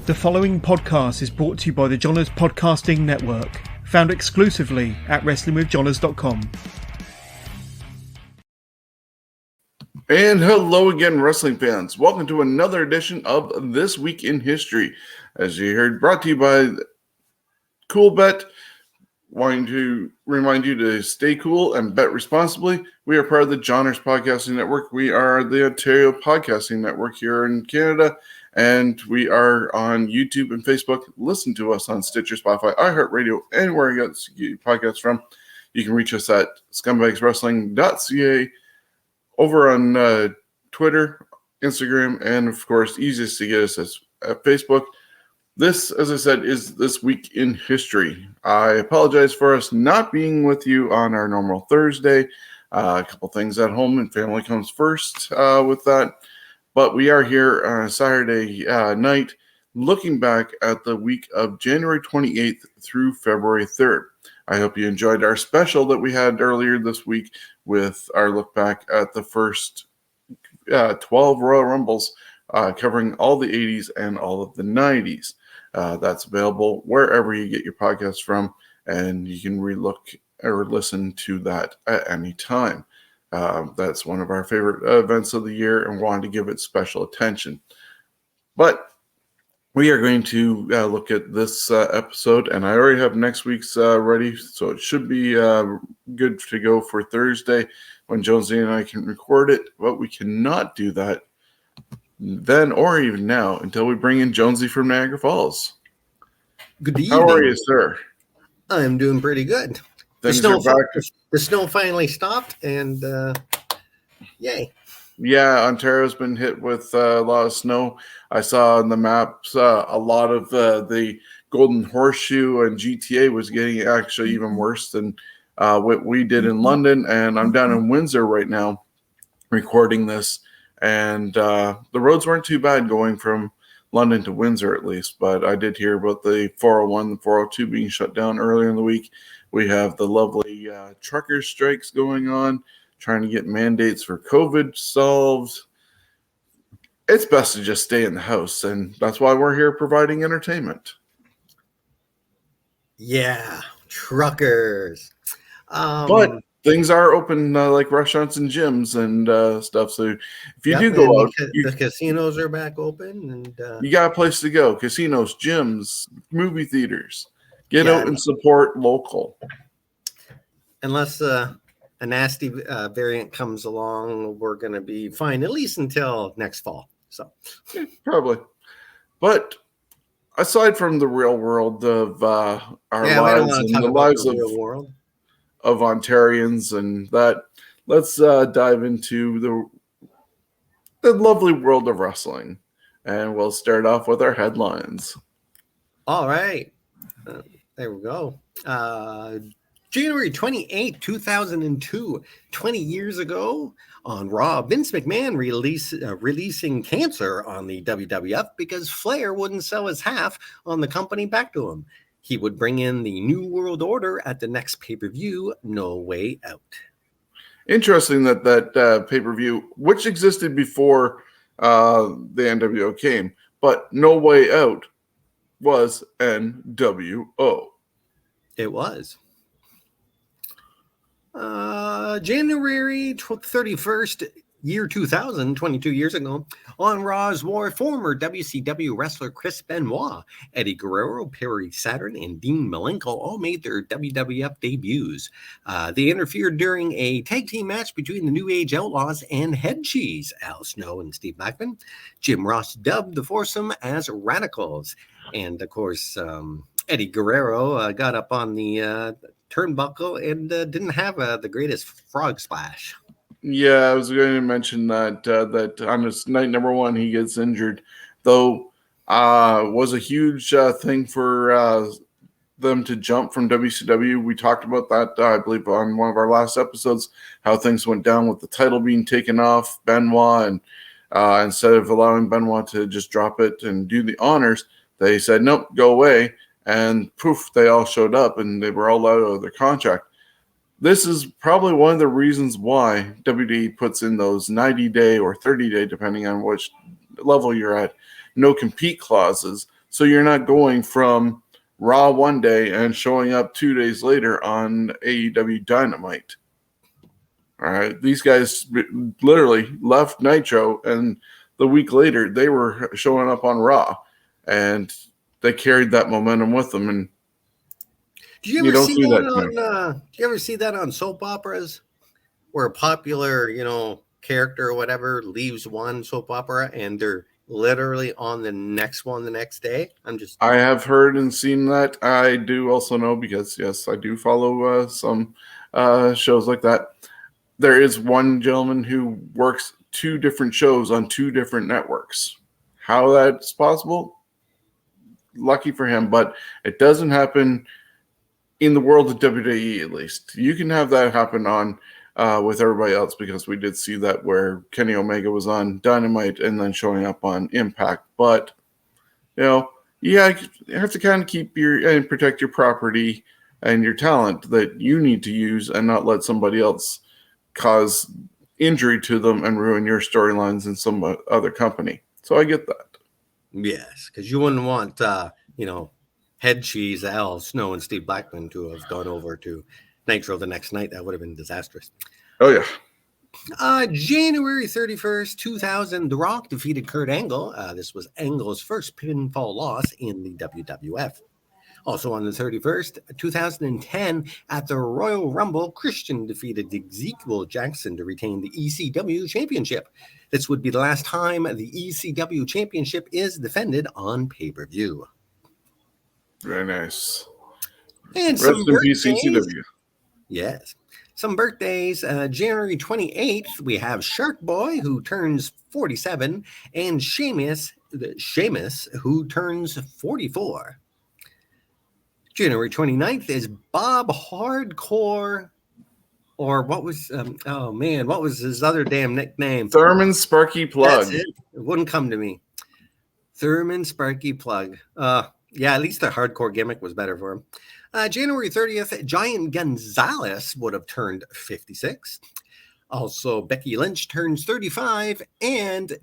The following podcast is brought to you by the Johners Podcasting Network, found exclusively at WrestlingWithJohners.com. And hello again, wrestling fans. Welcome to another edition of This Week in History. As you heard, brought to you by Coolbet. Wanting to remind you to stay cool and bet responsibly. We are part of the Johners Podcasting Network. We are the Ontario Podcasting Network here in Canada. And we are on YouTube and Facebook. Listen to us on Stitcher, Spotify, iHeartRadio, anywhere you get your podcasts from. You can reach us at scumbagswrestling.ca, over on Twitter, Instagram, and of course, easiest to get us at Facebook. This, as I said, is This Week in History. I apologize for us not being with you on our normal Thursday. A couple things at home, and family comes first with that. But we are here on a Saturday night looking back at the week of January 28th through February 3rd. I hope you enjoyed our special that we had earlier this week with our look back at the first 12 Royal Rumbles, covering all the 80s and all of the 90s. That's available wherever you get your podcasts from, and you can relook or listen to that at any time. That's one of our favorite events of the year, and wanted to give it special attention. But we are going to look at this episode, and I already have next week's ready, so it should be good to go for Thursday when Jonesy and I can record it. But we cannot do that then or even now until we bring in Jonesy from Niagara Falls. Good evening. How are you, sir? I'm doing pretty good. The snow finally stopped, and yay. Yeah, Ontario's been hit with a lot of snow. I saw on the maps a lot of the Golden Horseshoe and GTA was getting actually even worse than what we did in London. And I'm down in Windsor right now recording this. And the roads weren't too bad going from London to Windsor, at least. But I did hear about the 401, the 402 being shut down earlier in the week. We have the lovely trucker strikes going on, trying to get mandates for COVID solved. It's best to just stay in the house, and that's why we're here providing entertainment. Yeah, truckers. But things are open, like restaurants and gyms and stuff. So if you do go out, the casinos are back open, and you got a place to go. Casinos, gyms, movie theaters. Get out and support local. Unless a nasty variant comes along, we're going to be fine, at least until next fall. So probably. But aside from the real world of our lives and the lives of Ontarians and that, let's dive into the lovely world of wrestling. And we'll start off with our headlines. All right. There we go. January 28, 2002, 20 years ago on Raw, Vince McMahon releasing cancer on the WWF because Flair wouldn't sell his half on the company back to him. He would bring in the New World Order at the next pay-per-view, No Way Out. Interesting that pay-per-view, which existed before the NWO came, but No Way Out was NWO. It was. January 31st, year 2000, 22 years ago, on Raw's War, former WCW wrestler Chris Benoit, Eddie Guerrero, Perry Saturn, and Dean Malenko all made their WWF debuts. They interfered during a tag team match between the New Age Outlaws and Head Cheese, Al Snow and Steve Blackman. Jim Ross dubbed the foursome as Radicals. And, of course, Eddie Guerrero got up on the turnbuckle and didn't have the greatest frog splash. Yeah, I was going to mention that on his night number one, he gets injured, though was a huge thing for them to jump from WCW. We talked about that, I believe, on one of our last episodes, how things went down with the title being taken off Benoit, and instead of allowing Benoit to just drop it and do the honors, they said, nope, go away. And poof, they all showed up and they were all out of their contract. This is probably one of the reasons why WWE puts in those 90-day or 30-day, depending on which level you're at, no compete clauses, So you're not going from Raw one day and showing up 2 days later on AEW Dynamite. All right. These guys literally left Nitro, and the week later they were showing up on Raw, and they carried that momentum with them. And do you ever see that on soap operas, where a popular, character or whatever leaves one soap opera and they're literally on the next one the next day? I have heard and seen that. I do also know, because yes, I do follow some shows like that. There is one gentleman who works 2 different shows on 2 different networks. How that's possible? Lucky for him, but it doesn't happen in the world of WWE, at least. You can have that happen on with everybody else, because we did see that where Kenny Omega was on Dynamite and then showing up on Impact. But, you have to kind of keep and protect your property and your talent that you need to use, and not let somebody else cause injury to them and ruin your storylines in some other company. So I get that. Yes, because you wouldn't want, Head Cheese, Al Snow, and Steve Blackman to have gone over to Nitro the next night. That would have been disastrous. Oh, yeah. January 31st, 2000, The Rock defeated Kurt Angle. This was Angle's first pinfall loss in the WWF. Also on the 31st, 2010, at the Royal Rumble, Christian defeated Ezekiel Jackson to retain the ECW Championship. This would be the last time the ECW Championship is defended on pay-per-view. Very nice. And rest in peace, ECW. Yes. Some birthdays. January 28th, we have Shark Boy, who turns 47, and Sheamus, who turns 44. January 29th is Bob Hardcore, or what was, what was his other damn nickname? Thurman Sparky Plug. That's it. It wouldn't come to me. Thurman Sparky Plug. At least the hardcore gimmick was better for him. January 30th, Giant Gonzalez would have turned 56. Also, Becky Lynch turns 35, and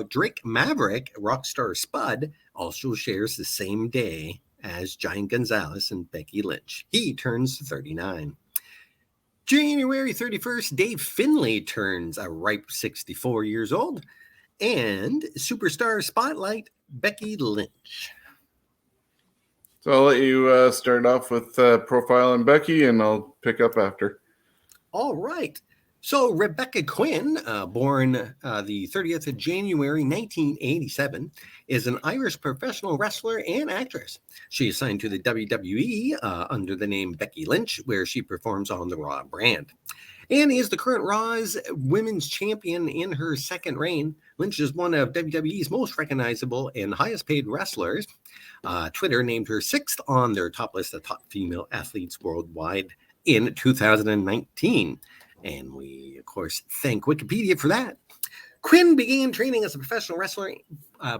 Drake Maverick, Rockstar Spud, also shares the same day as Giant Gonzalez and Becky Lynch. He turns 39. January 31st, Dave Finlay turns a ripe 64 years old. And Superstar Spotlight, Becky Lynch. So I'll let you start off with profiling Becky, and I'll pick up after. All right. So Rebecca Quinn, born the 30th of January, 1987, is an Irish professional wrestler and actress. She is signed to the WWE under the name Becky Lynch, where she performs on the Raw brand. And is the current Raw's women's champion in her second reign. Lynch is one of WWE's most recognizable and highest paid wrestlers. Twitter named her 6th on their top list of top female athletes worldwide in 2019. And we, of course, thank Wikipedia for that. Quinn began training as a professional wrestler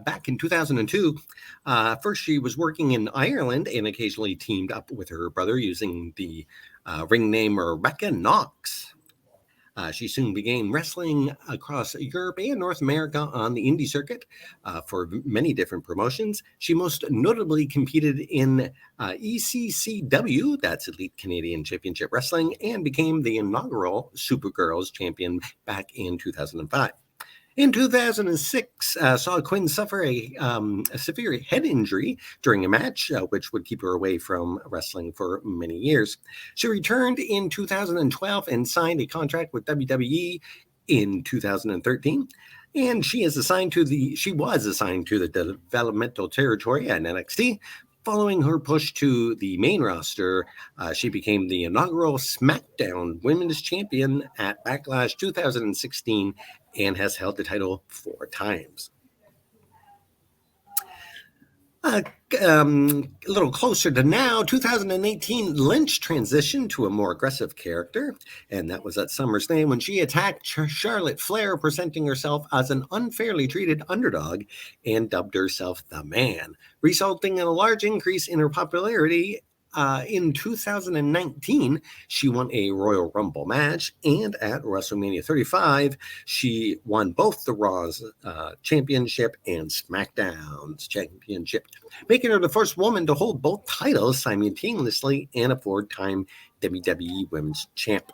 back in 2002. First, she was working in Ireland and occasionally teamed up with her brother using the ring name Rebecca Knox. She soon began wrestling across Europe and North America on the indie circuit for many different promotions. She most notably competed in ECCW, that's Elite Canadian Championship Wrestling, and became the inaugural Supergirls champion back in 2005. In 2006, saw Quinn suffer a severe head injury during a match, which would keep her away from wrestling for many years. She returned in 2012 and signed a contract with WWE in 2013. And she was assigned to the developmental territory at NXT. Following her push to the main roster, she became the inaugural SmackDown Women's Champion at Backlash 2016 and has held the title 4 times. A little closer to now, 2018, Lynch transitioned to a more aggressive character, and that was at SummerSlam when she attacked Charlotte Flair, presenting herself as an unfairly treated underdog and dubbed herself the Man, resulting in a large increase in her popularity In 2019, she won a Royal Rumble match, and at WrestleMania 35, she won both the Raw's Championship and SmackDown's Championship, making her the first woman to hold both titles simultaneously and a four-time WWE Women's Champ.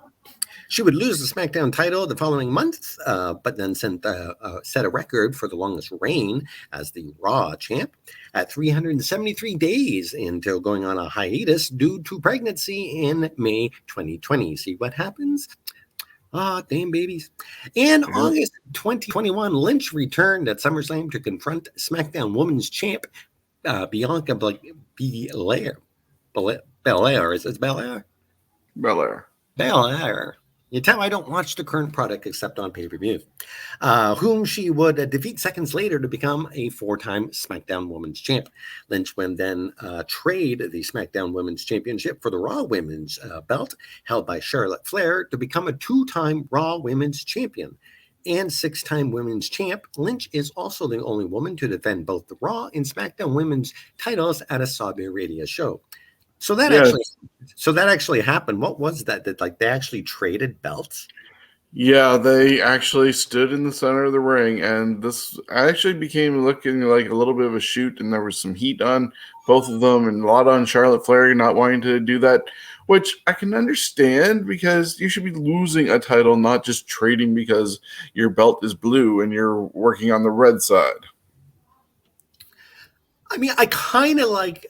She would lose the SmackDown title the following month, but then set a record for the longest reign as the Raw champ at 373 days until going on a hiatus due to pregnancy in May 2020. See what happens? Damn babies. In August 2021, Lynch returned at SummerSlam to confront SmackDown Women's Champ Bianca Belair. Belair. Is it Belair? Belair. You tell I don't watch the current product except on pay-per-view, whom she would defeat seconds later to become a four-time SmackDown Women's Champ. Lynch would then trade the SmackDown Women's Championship for the Raw Women's belt held by Charlotte Flair to become a two-time Raw Women's Champion. And six-time Women's Champ, Lynch is also the only woman to defend both the Raw and SmackDown Women's titles at a Saudi Arabia show. So that actually happened. What was that? That they actually traded belts? Yeah, they actually stood in the center of the ring, and this actually became looking like a little bit of a shoot, and there was some heat on both of them, and a lot on Charlotte Flair not wanting to do that, which I can understand because you should be losing a title, not just trading because your belt is blue and you're working on the red side. I mean, I kind of like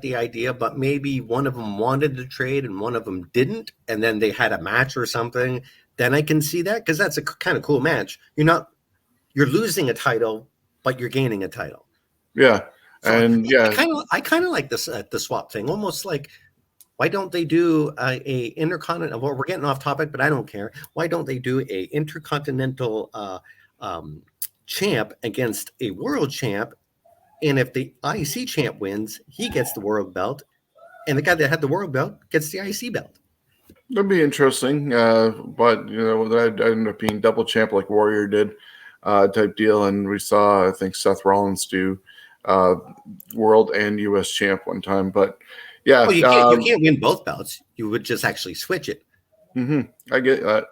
the idea, but maybe one of them wanted to trade and one of them didn't, and then they had a match or something. Then I can see that because that's a kind of cool match. You're losing a title, but you're gaining a title. Yeah, so and I kind of like this the swap thing. Almost like, why don't they do a intercontinental? Well, we're getting off topic, but I don't care. Why don't they do a intercontinental champ against a world champ? And if the IC champ wins, he gets the world belt, and the guy that had the world belt gets the IC belt. That'd be interesting, but that ended up being double champ like Warrior did, type deal. And we saw, I think, Seth Rollins do world and US champ one time. But yeah, well, you can't win both belts. You would just actually switch it. Mm-hmm. I get that.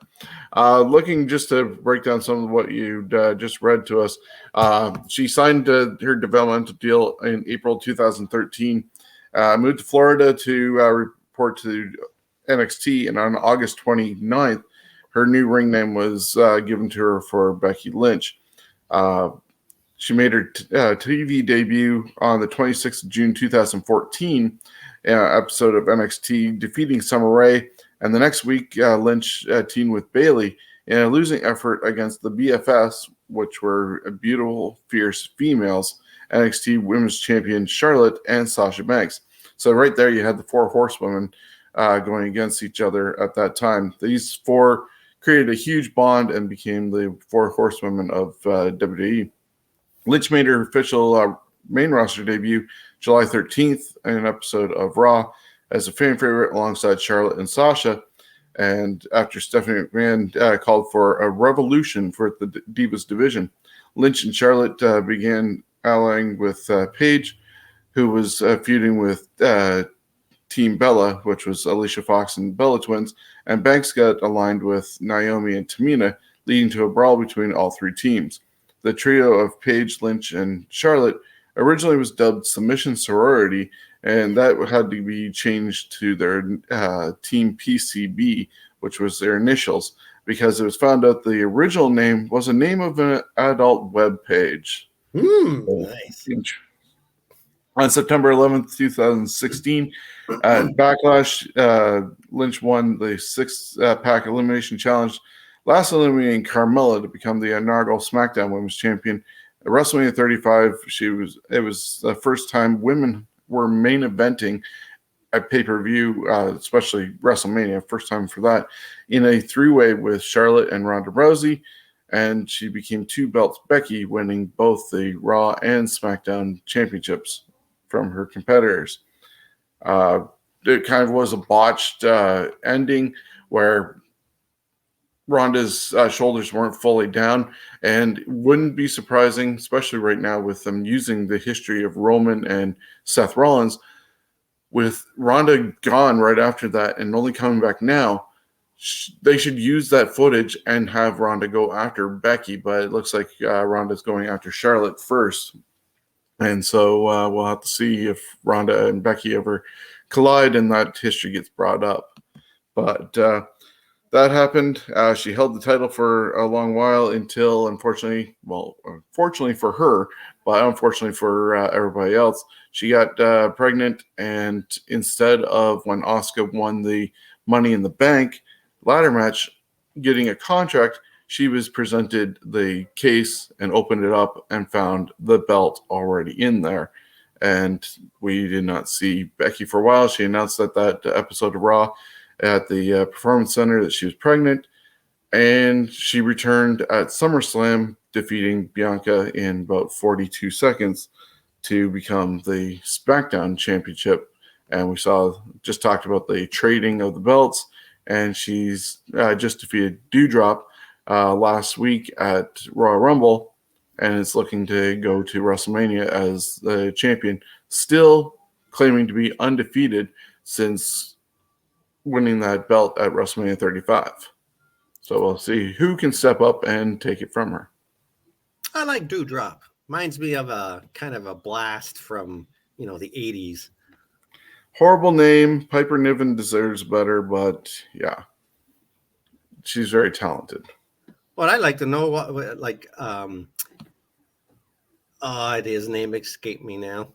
Looking just to break down some of what you just read to us, she signed her developmental deal in April 2013, moved to Florida to report to NXT, and on August 29th, her new ring name was given to her for Becky Lynch. She made her TV debut on the 26th of June 2014 episode of NXT, defeating Summer Rae. And the next week, Lynch teamed with Bayley in a losing effort against the BFS, which were beautiful, fierce females, NXT Women's Champion Charlotte and Sasha Banks. So right there, you had the four horsewomen going against each other at that time. These four created a huge bond and became the four horsewomen of WWE. Lynch made her official main roster debut July 13th in an episode of Raw as a fan favorite alongside Charlotte and Sasha. And after Stephanie McMahon called for a revolution for the Divas division, Lynch and Charlotte began allying with Paige, who was feuding with Team Bella, which was Alicia Fox and Bella Twins, and Banks got aligned with Naomi and Tamina, leading to a brawl between all three teams. The trio of Paige, Lynch, and Charlotte originally was dubbed Submission Sorority, and that had to be changed to their Team PCB, which was their initials, because it was found out the original name was a name of an adult web page. Nice. On September 11th, 2016, Backlash, Lynch won the six-pack elimination challenge, last eliminating Carmella to become the inaugural SmackDown Women's Champion. At WrestleMania 35, it was the first time women were main eventing a pay-per-view, especially WrestleMania, first time for that, in a three-way with Charlotte and Ronda Rousey, and she became two belts Becky, winning both the Raw and SmackDown championships from her competitors. It kind of was a botched ending where Ronda's shoulders weren't fully down, and wouldn't be surprising, especially right now with them using the history of Roman and Seth Rollins. with Ronda gone right after that and only coming back now, they should use that footage and have Ronda go after Becky. But it looks like Ronda's going after Charlotte first. And so we'll have to see if Ronda and Becky ever collide and that history gets brought up. But that happened. She held the title for a long while until, unfortunately for her, but unfortunately for everybody else, she got pregnant. And instead of when Asuka won the Money in the Bank ladder match, getting a contract, she was presented the case and opened it up and found the belt already in there. And we did not see Becky for a while. She announced that episode of Raw at the Performance Center that she was pregnant, and she returned at SummerSlam, defeating Bianca in about 42 seconds to become the SmackDown Championship. And we just talked about the trading of the belts, and she's just defeated Doudrop last week at Royal Rumble, and is looking to go to WrestleMania as the champion, still claiming to be undefeated since winning that belt at WrestleMania 35. So we'll see who can step up and take it from her. I like Doudrop. Reminds me of a kind of a blast from, the 80s. Horrible name. Piper Niven deserves better, but yeah, she's very talented. What I'd like to know, his name escaped me now.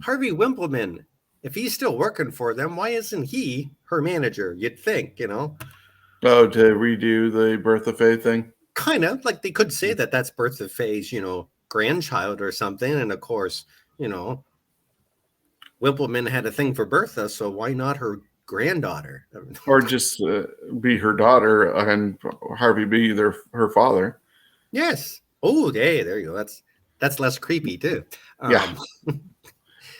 Harvey Wimpleman. If he's still working for them, why isn't he her manager? You'd think, Oh, to redo the Bertha Faye thing? Kind of. Like they could say that that's Bertha Faye's, grandchild or something. And of course, Wimpleman had a thing for Bertha, so why not her granddaughter? Or just be her daughter and Harvey be her father. Yes. Oh, hey, there you go. That's less creepy too. Yeah.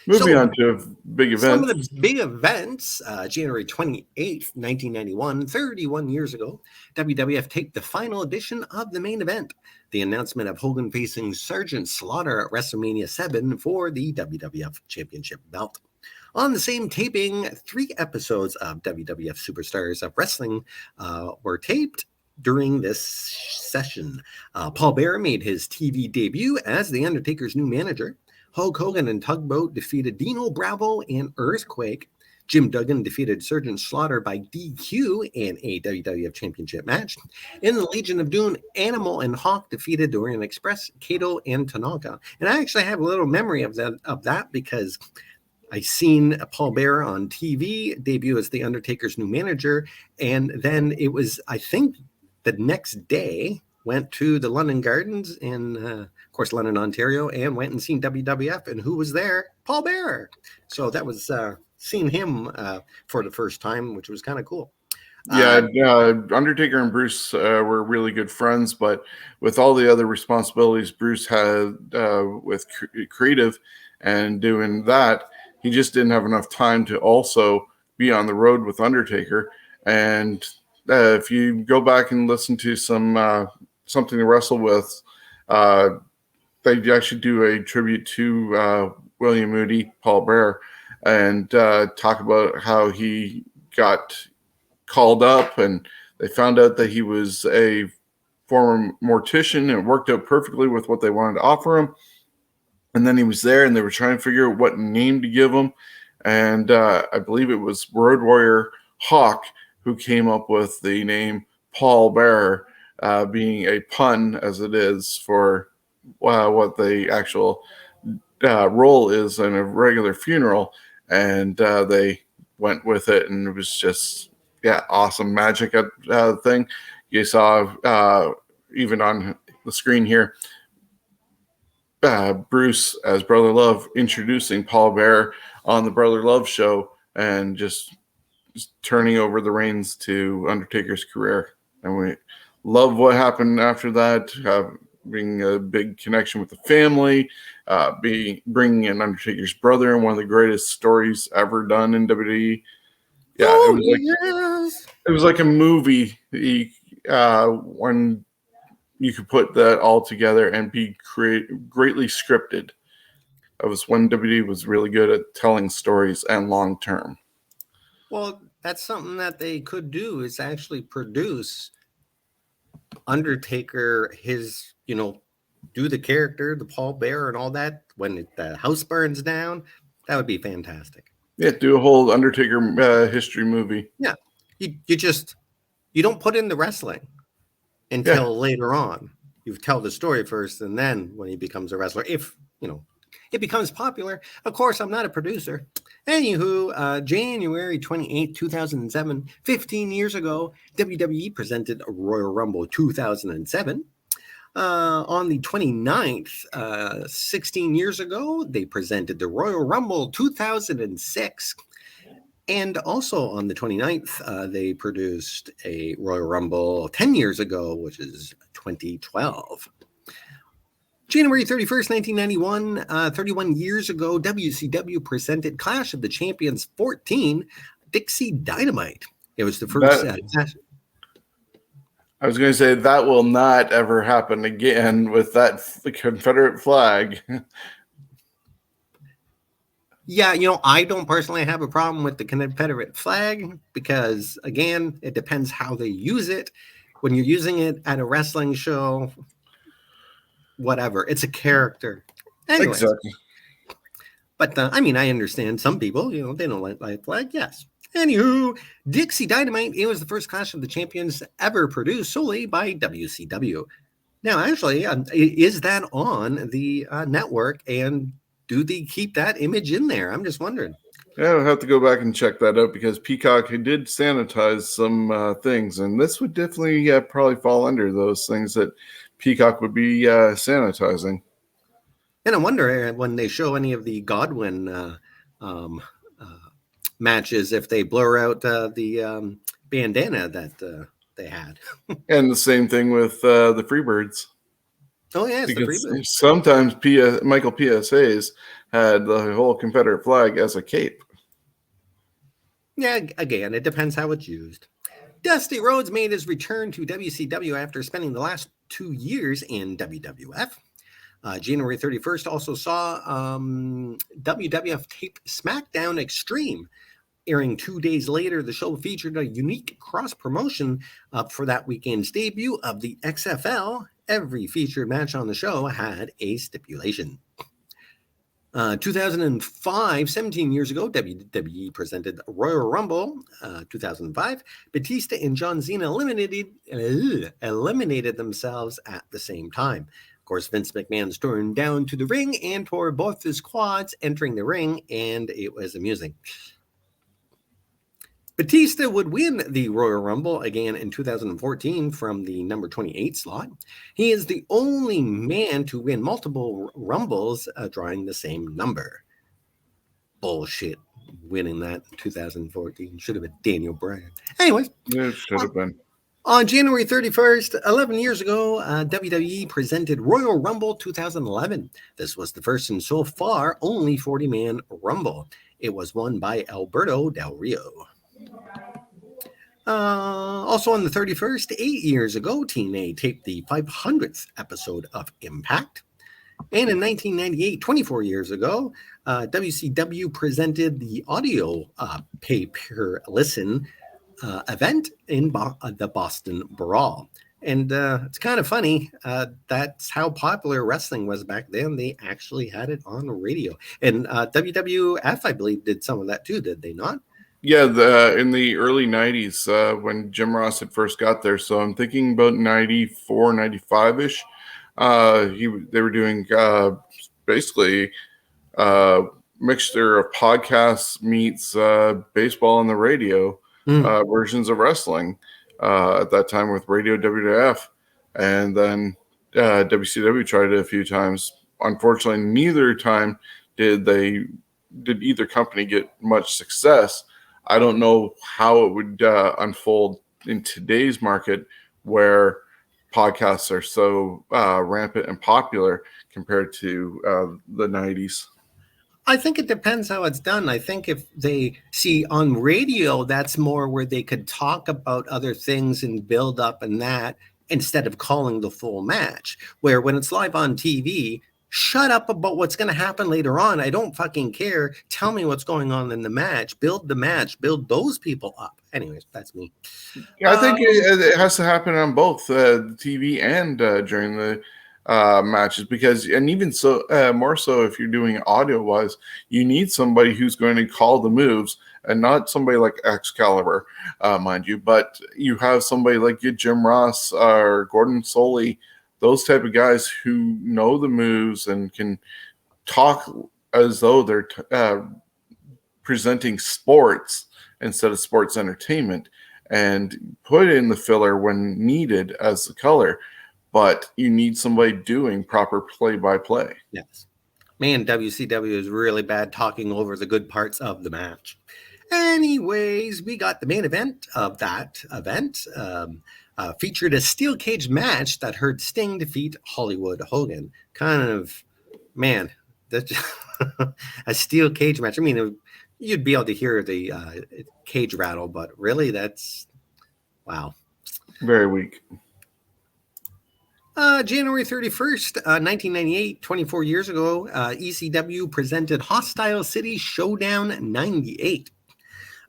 Moving on to big events. Some of the big events, January 28th, 1991, 31 years ago, WWF taped the final edition of the main event, the announcement of Hogan facing Sergeant Slaughter at WrestleMania 7 for the WWF Championship belt. On the same taping, 3 episodes of WWF Superstars of Wrestling were taped during this session. Paul Bearer made his TV debut as The Undertaker's new manager. Hulk Hogan and Tugboat defeated Dino Bravo and Earthquake. Jim Duggan defeated Sergeant Slaughter by DQ in a WWF Championship match. In the Legion of Doom, Animal and Hawk defeated Orient Express, Kato, and Tanaka. And I actually have a little memory of that because I seen Paul Bearer on TV debut as The Undertaker's new manager. And then it was, I think, the next day, went to the London Gardens in, of course, London, Ontario, and went and seen WWF. And who was there? Paul Bearer. So that was seeing him for the first time, which was kind of cool. Yeah, Undertaker and Bruce were really good friends, but with all the other responsibilities Bruce had with creative and doing that, he just didn't have enough time to also be on the road with Undertaker. And if you go back and listen to some Something to Wrestle With, they actually do a tribute to William Moody, Paul Bearer, and talk about how he got called up and they found out that he was a former mortician and it worked out perfectly with what they wanted to offer him. And then he was there and they were trying to figure out what name to give him. And I believe it was Road Warrior Hawk who came up with the name Paul Bearer, being a pun as it is for what the actual role is in a regular funeral. And they went with it, and it was just, awesome magic at the thing. You saw even on the screen here, Bruce as Brother Love introducing Paul Bearer on the Brother Love show and just turning over the reins to Undertaker's career. And we love what happened after that, being a big connection with the family, bringing in Undertaker's brother in one of the greatest stories ever done in WWE. Yeah, it was like a movie when you could put that all together and be greatly scripted. That was when WWE was really good at telling stories and long term. Well, that's something that they could do, is actually produce Undertaker, his, do the character, the pallbearer and all that when the house burns down. That would be fantastic. Yeah, do a whole Undertaker history movie. Yeah. You don't put in the wrestling until later on. You tell the story first, and then when he becomes a wrestler, if, it becomes popular. Of course, I'm not a producer. Anywho, January 28, 2007, 15 years ago, WWE presented Royal Rumble 2007. On the 29th, 16 years ago, they presented the Royal Rumble 2006. And also on the 29th, they produced a Royal Rumble 10 years ago, which is 2012. January 31st, 1991, 31 years ago, WCW presented Clash of the Champions 14, Dixie Dynamite. It was the first... I was going to say that will not ever happen again with that Confederate flag. Yeah, I don't personally have a problem with the Confederate flag because, again, it depends how they use it. When you're using it at a wrestling show, whatever, it's a character. Anyways, exactly. But, I understand some people, they don't like the flag, yes. Anywho, Dixie Dynamite, it was the first Clash of the Champions ever produced solely by WCW. Now, actually, is that on the network, and do they keep that image in there? I'm just wondering. Yeah, I'll have to go back and check that out because Peacock did sanitize some things, and this would definitely probably fall under those things that Peacock would be sanitizing. And I wonder when they show any of the Godwin matches if they blur out the bandana that they had. And the same thing with the Freebirds. Oh, yes, because the Freebirds. Sometimes Michael PSAs had the whole Confederate flag as a cape. Yeah, again, it depends how it's used. Dusty Rhodes made his return to WCW after spending the last 2 years in WWF. January 31st also saw WWF tape SmackDown Extreme. Airing 2 days later, the show featured a unique cross-promotion for that weekend's debut of the XFL. Every featured match on the show had a stipulation. 2005, 17 years ago, WWE presented Royal Rumble 2005. Batista and John Cena eliminated themselves at the same time. Of course, Vince McMahon stormed down to the ring and tore both his quads entering the ring, and it was amusing. Batista would win the Royal Rumble again in 2014 from the number 28 slot. He is the only man to win multiple Rumbles drawing the same number. Bullshit. Winning that in 2014 should have been Daniel Bryan. Anyways. It should have been. On January 31st, 11 years ago, WWE presented Royal Rumble 2011. This was the first and so far only 40-man Rumble. It was won by Alberto Del Rio. Also on the 31st, 8 years ago, TNA taped the 500th episode of Impact. And in 1998, 24 years ago, WCW presented the audio pay-per-listen event in the Boston Brawl. And it's kind of funny. That's how popular wrestling was back then. They actually had it on the radio. And WWF, I believe, did some of that too, did they not? Yeah, in the early 90s when Jim Ross had first got there. So I'm thinking about 94, 95-ish. They were doing basically mixture of podcasts meets baseball on the radio versions of wrestling at that time with Radio WWF. And then WCW tried it a few times. Unfortunately, neither time did either company get much success. I don't know how it would unfold in today's market where podcasts are so rampant and popular compared to the 90s. I think it depends how it's done. I think if they see on radio, that's more where they could talk about other things and build up and that instead of calling the full match. Where when it's live on TV, Shut up about what's going to happen later on. I don't fucking care. Tell me what's going on in the match. Build the match. Build those people up. Anyways, that's me. Yeah, I think it has to happen on both TV and during the matches, because, and even so, more so if you're doing audio wise, you need somebody who's going to call the moves, and not somebody like Excalibur, mind you, but you have somebody like Jim Ross or Gordon Soley, those type of guys who know the moves and can talk as though they're presenting sports instead of sports entertainment, and put in the filler when needed as the color. But you need somebody doing proper play-by-play. Yes. Man, WCW is really bad talking over the good parts of the match. Anyways, we got the main event of that event. Featured a steel cage match that heard Sting defeat Hollywood Hogan. Kind of, man, that's a steel cage match. I mean, you'd be able to hear the cage rattle, but really, that's, wow. Very weak. January 31st, 1998, 24 years ago, ECW presented Hostile City Showdown 98.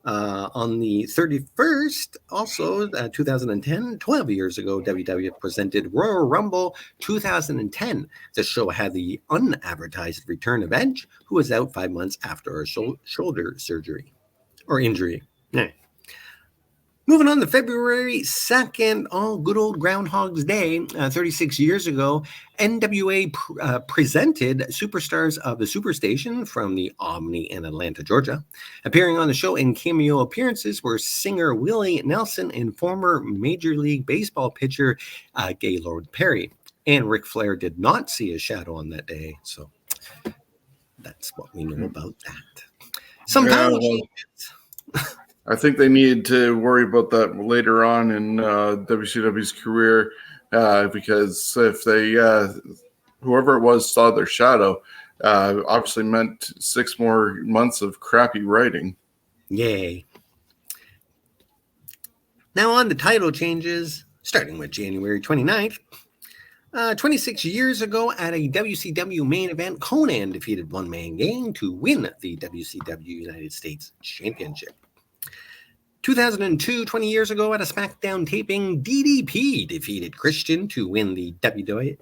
On the 31st, also 2010, 12 years ago, WWF presented Royal Rumble 2010. The show had the unadvertised return of Edge, who was out 5 months after a shoulder surgery or injury. Yeah. Moving on to February 2nd, good old Groundhog's Day, 36 years ago, NWA presented Superstars of the Superstation from the Omni in Atlanta, Georgia. Appearing on the show in cameo appearances were singer Willie Nelson and former Major League Baseball pitcher Gaylord Perry. And Ric Flair did not see a shadow on that day, so that's what we know about that. Some title changes. I think they needed to worry about that later on in WCW's career, because if they, whoever it was, saw their shadow, obviously meant 6 more months of crappy writing. Yay. Now on the title changes, starting with January 29th. 26 years ago at a WCW main event, Conan defeated One Man Gang to win the WCW United States Championship. 2002, 20 years ago at a SmackDown taping, DDP defeated Christian to win the WWF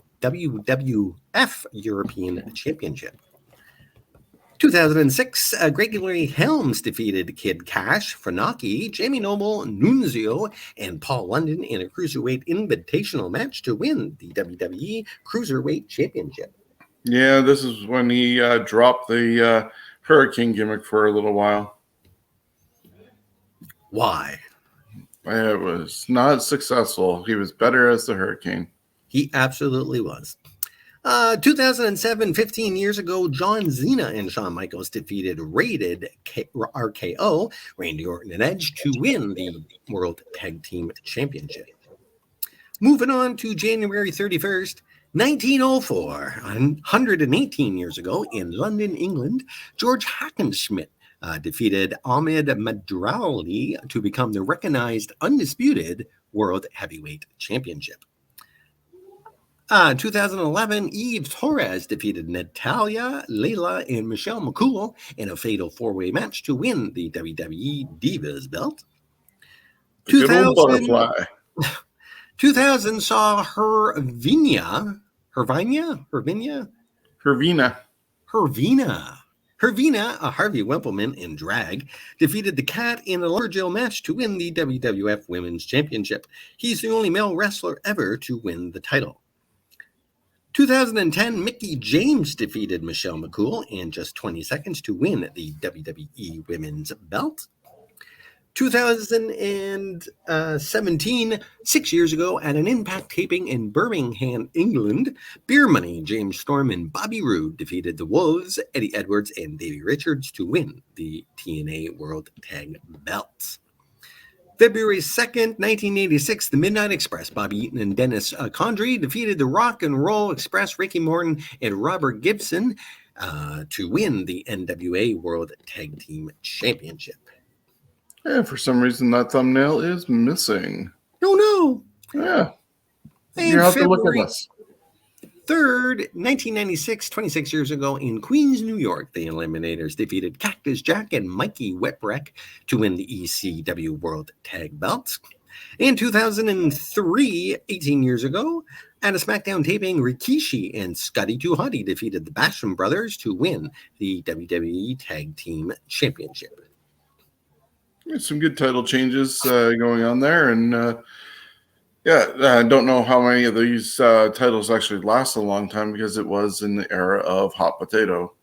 European Championship. 2006, Gregory Helms defeated Kid Cash, Funaki, Jamie Noble, Nunzio, and Paul London in a Cruiserweight Invitational match to win the WWE Cruiserweight Championship. Yeah, this is when he dropped the Hurricane gimmick for a little while. Why? It was not successful. He was better as the Hurricane. He absolutely was. 2007, 15 years ago, John Cena and Shawn Michaels defeated Rated RKO, Randy Orton and Edge, to win the World Tag Team Championship. Moving on to January 31st, 1904, 118 years ago, in London, England, George Hackenschmidt defeated Ahmed Madrali to become the recognized, undisputed World Heavyweight Championship. 2011, Eve Torres defeated Natalia, Layla, and Michelle McCool in a fatal 4-way match to win the WWE Divas belt. Good old butterfly. 2000 saw Hervina, Harvey Wimpleman in drag, defeated the Cat in a lumberjill match to win the WWF Women's Championship. He's the only male wrestler ever to win the title. 2010, Mickie James defeated Michelle McCool in just 20 seconds to win the WWE Women's belt. 2017, 6 years ago, at an Impact taping in Birmingham, England, Beer Money, James Storm, and Bobby Roode defeated the Wolves, Eddie Edwards, and Davey Richards to win the TNA World Tag Belts. February 2nd, 1986, the Midnight Express, Bobby Eaton and Dennis Condrey defeated the Rock and Roll Express, Ricky Morton and Robert Gibson to win the NWA World Tag Team Championship. And for some reason, that thumbnail is missing. Oh, no. Yeah. And You have to look at this. 3rd, 1996, 26 years ago in Queens, New York, the Eliminators defeated Cactus Jack and Mikey Whipwreck to win the ECW World Tag Belts. In 2003, 18 years ago, at a SmackDown taping, Rikishi and Scotty 2 Hotty defeated the Basham Brothers to win the WWE Tag Team Championship. Some good title changes going on there. And I don't know how many of these titles actually last a long time because it was in the era of Hot Potato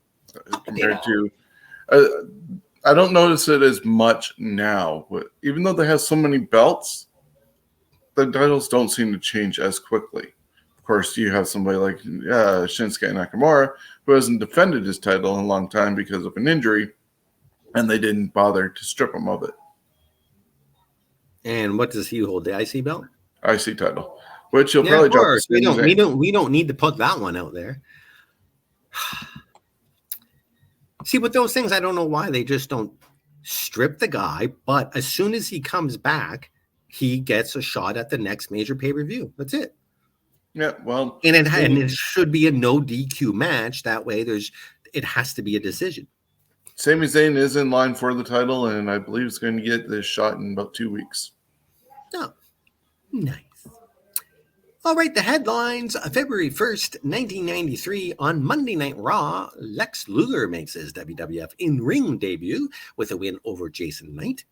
compared to... I don't notice it as much now. But even though they have so many belts, the titles don't seem to change as quickly. Of course, you have somebody like Shinsuke Nakamura who hasn't defended his title in a long time because of an injury, and they didn't bother to strip him of it. And what does he hold? The IC belt? IC title, which he'll probably drop. We don't need to put that one out there. See, with those things, I don't know why they just don't strip the guy. But as soon as he comes back, he gets a shot at the next major pay-per-view. That's it. Yeah, well, and it should be a no DQ match. That way, it has to be a decision. Sami Zayn is in line for the title, and I believe he's going to get this shot in about 2 weeks. Oh, nice. All right, the headlines. February 1st, 1993, on Monday Night Raw, Lex Luger makes his WWF in-ring debut with a win over Jason Knight.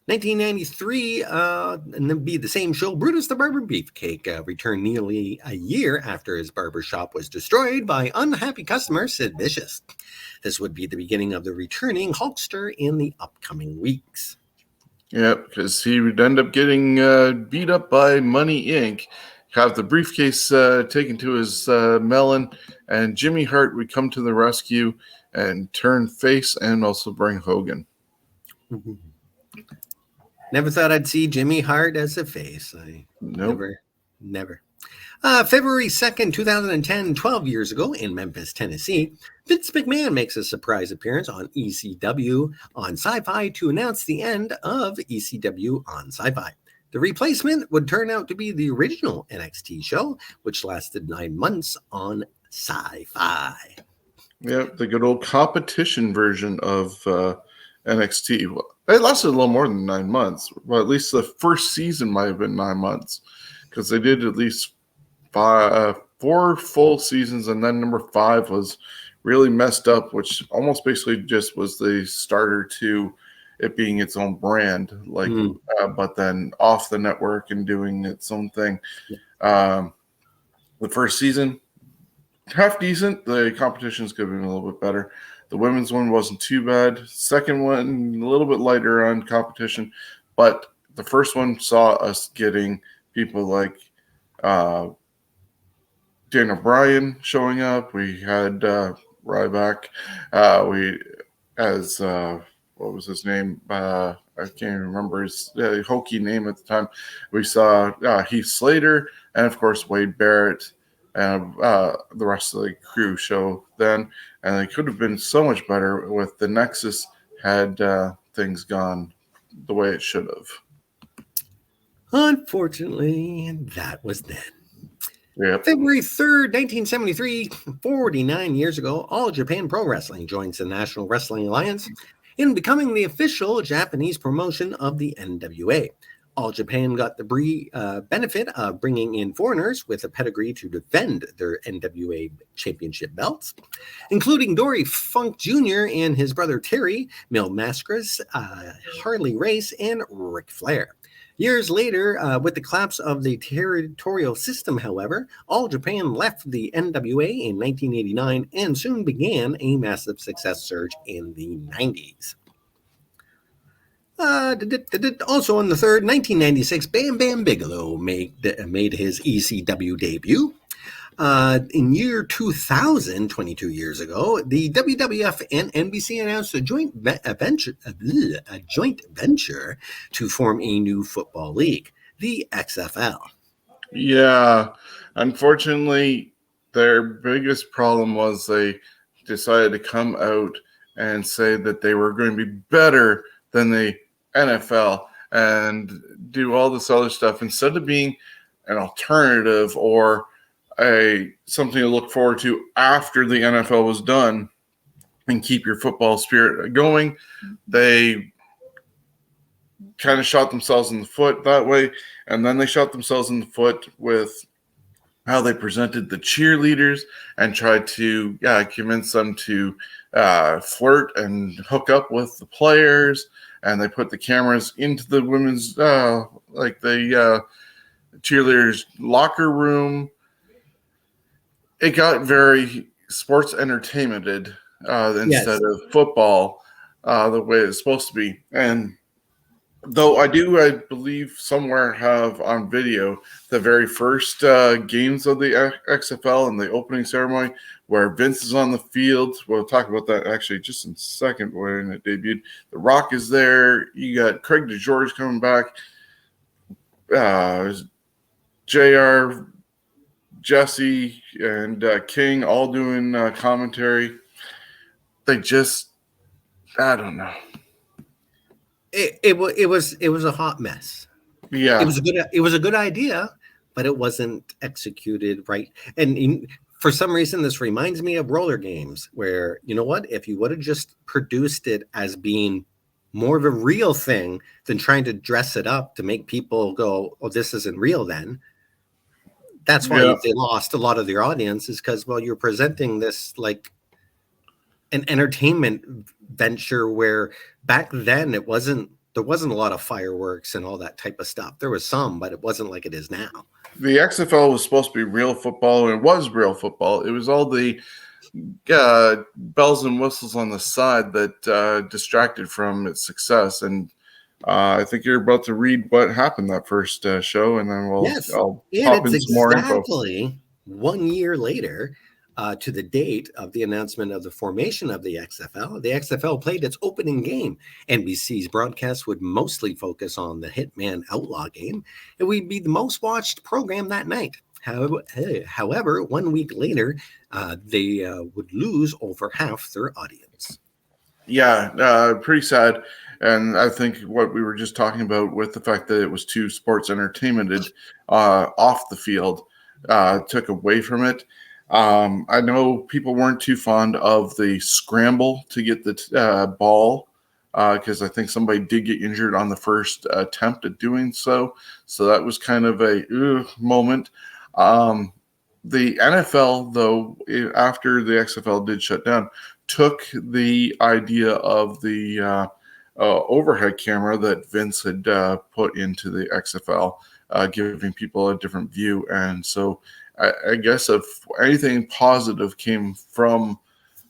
1993, and then be the same show, Brutus the Barber Beefcake returned nearly a year after his barber shop was destroyed by unhappy customer Sid Vicious. This would be the beginning of the returning Hulkster in the upcoming weeks. Yeah, because he would end up getting beat up by Money Inc., have the briefcase taken to his melon, and Jimmy Hart would come to the rescue and turn face and also bring Hogan. Mm-hmm. Never thought I'd see Jimmy Hart as a face. Nope. Never. February 2nd, 2010, 12 years ago in Memphis, Tennessee, Vince McMahon makes a surprise appearance on ECW on Sci-Fi to announce the end of ECW on Sci-Fi. The replacement would turn out to be the original NXT show, which lasted 9 months on Sci-Fi. Yeah, the good old competition version of NXT. Well, it lasted a little more than 9 months. Well, at least the first season might have been 9 months because they did at least 4 full seasons, and then number 5 was really messed up, which almost basically just was the starter to it being its own brand, but then off the network and doing its own thing. The first season, half decent. The competitions could have been a little bit better. The women's one wasn't too bad. Second one, a little bit lighter on competition, but the first one saw us getting people like Daniel Bryan showing up. We had Ryback. What was his name? I can't even remember his hokey name at the time. We saw Heath Slater and, of course, Wade Barrett and the rest of the crew show then. And they could have been so much better with the Nexus had things gone the way it should have. Unfortunately, that was then. Yep. February 3rd, 1973, 49 years ago, All Japan Pro Wrestling joins the National Wrestling Alliance in becoming the official Japanese promotion of the NWA. All Japan got the benefit of bringing in foreigners with a pedigree to defend their NWA championship belts, including Dory Funk Jr. and his brother Terry, Mil Mascaras, Harley Race, and Ric Flair. Years later, with the collapse of the territorial system, however, All Japan left the NWA in 1989 and soon began a massive success surge in the 90s. Also on the 3rd, 1996, Bam Bam Bigelow made his ECW debut. In year 2000, 22 years ago, the WWF and NBC announced a joint venture to form a new football league, the XFL. Yeah, unfortunately, their biggest problem was they decided to come out and say that they were going to be better than the NFL and do all this other stuff instead of being an alternative or something to look forward to after the NFL was done and keep your football spirit going. They kind of shot themselves in the foot that way, and then they shot themselves in the foot with how they presented the cheerleaders and tried to convince them to flirt and hook up with the players, and they put the cameras into the women's cheerleaders' locker room. It got very sports entertainmented instead of football the way it's supposed to be. And though I believe somewhere have on video the very first games of the XFL and the opening ceremony where Vince is on the field. We'll talk about that actually just in a second when it debuted. The Rock is there. You got Craig DeGeorge coming back. JR, Jesse, and King all doing commentary. They just, I don't know. It was a hot mess. Yeah, it was a good idea, but it wasn't executed right. And for some reason, this reminds me of roller games, where, you know what, if you would have just produced it as being more of a real thing than trying to dress it up to make people go, "Oh, this isn't real," then that's why they lost a lot of their audience, is because, well, you're presenting this like an entertainment venture where back then there wasn't a lot of fireworks and all that type of stuff. There was some, but it wasn't like it is now. The XFL was supposed to be real football, and it was real football. It was all the bells and whistles on the side that distracted from its success. And I think you're about to read what happened that first show, and then I'll pop in some more info. Exactly 1 year later, to the date of the announcement of the formation of the XFL played its opening game. NBC's broadcast would mostly focus on the Hitman Outlaw game. It would be the most watched program that night. However, 1 week later, they would lose over half their audience. Yeah, pretty sad. And I think what we were just talking about with the fact that it was too sports entertainmented off the field took away from it. I know people weren't too fond of the scramble to get the ball because I think somebody did get injured on the first attempt at doing so. So that was kind of a moment. The NFL, though, after the XFL did shut down, took the idea of the overhead camera that Vince had put into the XFL, giving people a different view. And so I guess if anything positive came from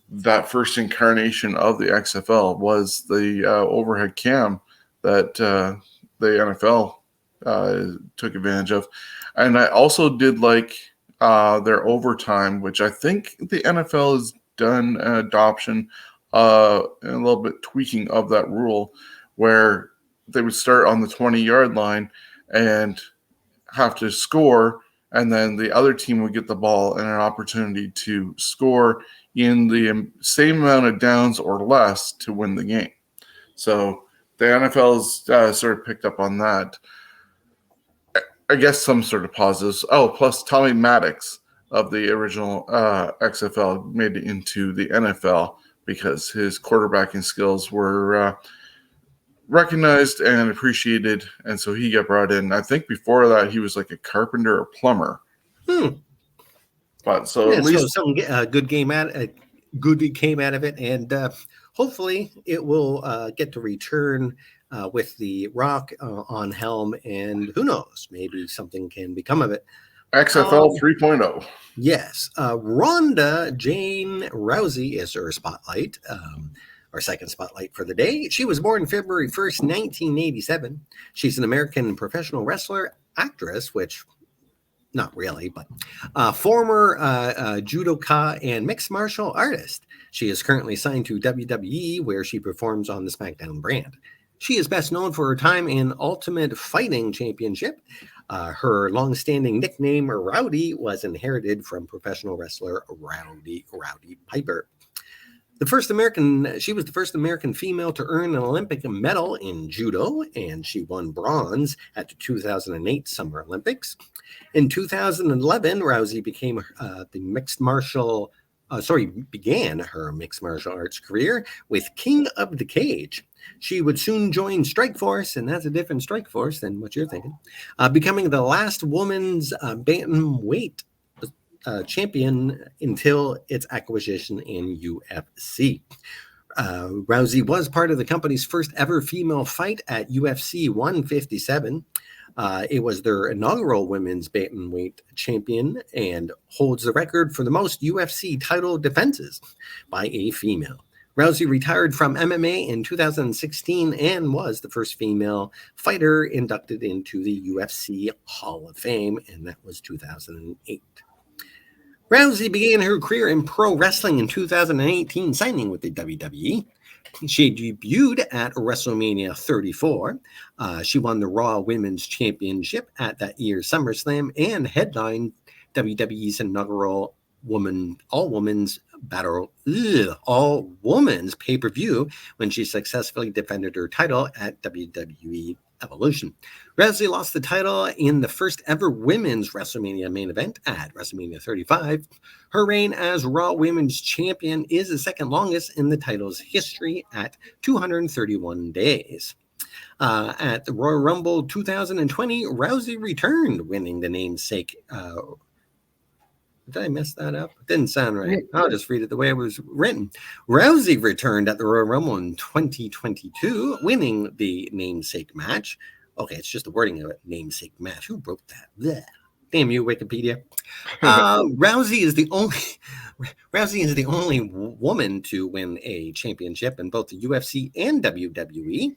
that first incarnation of the XFL was the overhead cam that the NFL took advantage of. And I also did like their overtime, which I think the NFL has done an adoption and a little bit tweaking of that rule, where they would start on the 20-yard line and have to score, and then the other team would get the ball and an opportunity to score in the same amount of downs or less to win the game. So the NFL's sort of picked up on that. I guess some sort of positives. Oh, plus Tommy Maddox of the original XFL made it into the NFL because his quarterbacking skills were recognized and appreciated, and so he got brought in. I think before that he was like a carpenter or plumber. But so at least some good came out of it, and hopefully it will get to return with the Rock on helm, and who knows, maybe something can become of it. XFL 3.0. Yes. Ronda Jane Rousey is her spotlight, our second spotlight for the day. She was born February 1st, 1987. She's an American professional wrestler, actress, which not really, but former judoka and mixed martial artist. She is currently signed to WWE, where she performs on the SmackDown brand. She is best known for her time in Ultimate Fighting Championship. Her long-standing nickname, Rowdy, was inherited from professional wrestler Rowdy Piper. She was the first American female to earn an Olympic medal in judo, and she won bronze at the 2008 Summer Olympics. In 2011, Rousey began her mixed martial arts career with King of the Cage. She would soon join Strikeforce, and that's a different Strikeforce than what you're thinking, becoming the last woman's bantamweight champion until its acquisition in UFC. Rousey was part of the company's first ever female fight at UFC 157. It was their inaugural women's bantamweight champion and holds the record for the most UFC title defenses by a female. Rousey retired from MMA in 2016 and was the first female fighter inducted into the UFC Hall of Fame, and that was 2008. Rousey began her career in pro wrestling in 2018, signing with the WWE. She debuted at WrestleMania 34. She won the Raw Women's Championship at that year's SummerSlam and headlined WWE's inaugural all-women's pay-per-view when she successfully defended her title at WWE Evolution. Rousey lost the title in the first ever women's WrestleMania main event at WrestleMania 35. Her reign as Raw Women's Champion is the second longest in the title's history at 231 days. At the Royal Rumble 2020, Rousey returned, winning the namesake. Did I mess that up? It didn't sound right. I'll just read it the way it was written. Rousey returned at the Royal Rumble in 2022, winning the namesake match. Okay, it's just the wording of it. Namesake match. Who wrote that? Blech. Damn you, Wikipedia. Rousey is the only woman to win a championship in both the UFC and WWE,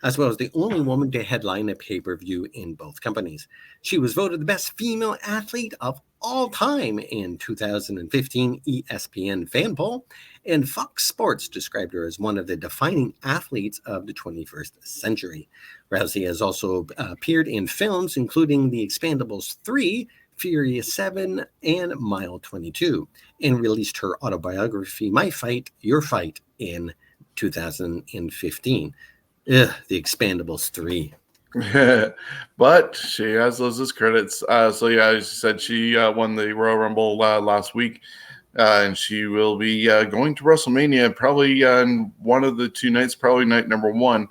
as well as the only woman to headline a pay-per-view in both companies. She was voted the best female athlete of all time in 2015 ESPN fan poll, and Fox Sports described her as one of the defining athletes of the 21st century. Rousey has also appeared in films including The Expendables 3, Furious 7, and Mile 22, and released her autobiography, My Fight, Your Fight, in 2015. The Expendables 3. But she has those as credits. So yeah, as you said, she won the Royal Rumble last week, and she will be going to WrestleMania probably on one of the two nights, probably night number one,